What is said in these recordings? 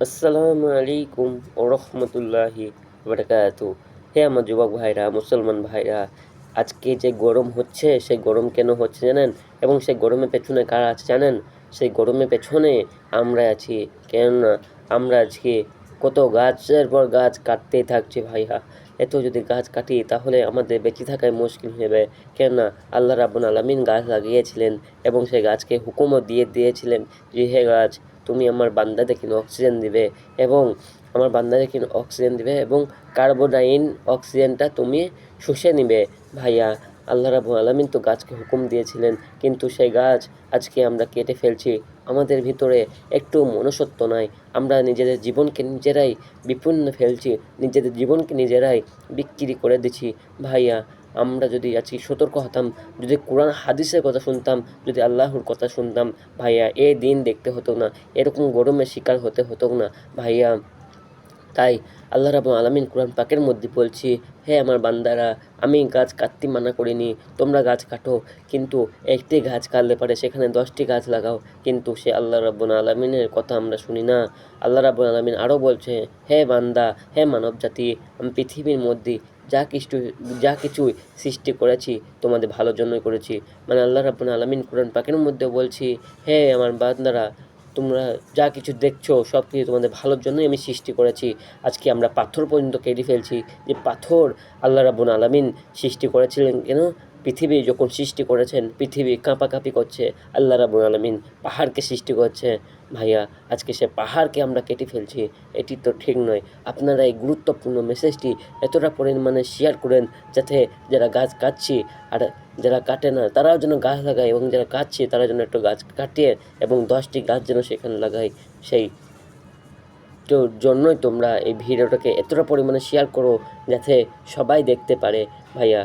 আসসালামু আলাইকুম ওরহমতুল্লাহি বারাকাতু। হে আমার যুবক ভাইরা, মুসলমান ভাইরা, আজকে যে গরম হচ্ছে, সেই গরম কেন হচ্ছে জানেন? এবং সেই গরমের পেছনে কারা আছে জানেন? সেই গরমের পেছনে আমরা আছি। কেননা আমরা আজকে কত গাছের পর গাছ কাটতেই থাকছি ভাইয়া। এত যদি গাছ কাটি তাহলে আমাদের বেঁচে থাকাই মুশকিল হবে। কেননা আল্লাহ রাব্বুল আলামিন গাছ লাগিয়েছিলেন এবং সেই গাছকে হুকুমও দিয়েছিলেন যে হে গাছ, তুমি আমার বান্দাদেরকে অক্সিজেন দিবে এবং আমার বান্দাদেরকে অক্সিজেন দিবে এবং অক্সিজেনটা তুমি শুষে নিবে। ভাইয়া, আল্লাহ রাব্বুল আলামিন তো গাছকে হুকুম দিয়েছিলেন, কিন্তু সেই গাছ আজকে আমরা কেটে ফেলছি। আমাদের ভিতরে একটু মনুষ্যত্ব নাই। আমরা নিজেদের জীবনকে নিজেরাই বিপন্ন ফেলছি, নিজেদের জীবনকে নিজেরাই বিক্রি করে দিচ্ছি। ভাইয়া, আমরা যদি আজকে সতর্ক হতাম, যদি কোরআন হাদিসের কথা শুনতাম, যদি আল্লাহর কথা শুনতাম, ভাইয়া এ দিন দেখতে হতো না, এরকম গরমের শিকার হতে হতো না ভাইয়া। তাই আল্লাহ রাব্বুল আলামিন কোরআন পাকের মধ্যে বলছি, হে আমার বান্দারা, আমি গাছ কাটতে মানা করিনি, তোমরা গাছ কাটো, কিন্তু একটি গাছ কাটলে পারে সেখানে 10টি গাছ লাগাও। কিন্তু সে আল্লাহ রাব্বুল আলামিনের কথা আমরা শুনি না। আল্লাহ রাব্বুল আলামিন আরও বলছে, হে বান্দা, হে মানব জাতি, আমি পৃথিবীর মধ্যে যা কিছুই সৃষ্টি করেছি তোমাদের ভালোর জন্যই করেছি। মানে আল্লাহ রাব্বুল আলামিন কোরআন পাকের মধ্যে বলছি, হে আমার বান্দারা, তোমরা যা কিছু দেখছো সব কিছু তোমাদের ভালোর জন্যই আমি সৃষ্টি করেছি। আজকে আমরা পাথর পর্যন্ত কেটে ফেলছি, যে পাথর আল্লাহ রাব্বুল আলামিন সৃষ্টি করেছিলেন কেন? পৃথিবী যখন সৃষ্টি করেছেন, পৃথিবী কাঁপাকাঁপি করছে, আল্লাহ রাব্বুল আলামিন পাহাড়কে সৃষ্টি করছে। ভাইয়া, আজকে সে পাহাড়কে আমরা কেটে ফেলছি, এটি তো ঠিক নয়। আপনারা এই গুরুত্বপূর্ণ মেসেজটি এতটা পরিমাণে শেয়ার করেন, যাতে যারা গাছ কাটছি আর যারা কাটে না তারাও যেন গাছ লাগায়, এবং যারা কাটছে তারা যেন একটু গাছ কাটিয়ে এবং 10টি গাছ যেন সেখানে লাগায়। সেই জন্যই তোমরা এই ভিডিওটাকে এতটা পরিমাণে শেয়ার করো, যাতে সবাই দেখতে পারে। ভাইয়া,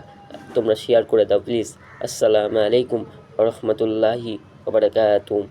তোমরা শেয়ার করে দাও প্লিজ। আসসালামু আলাইকুম ওয়া রাহমাতুল্লাহি ওয়া বারাকাতুহু।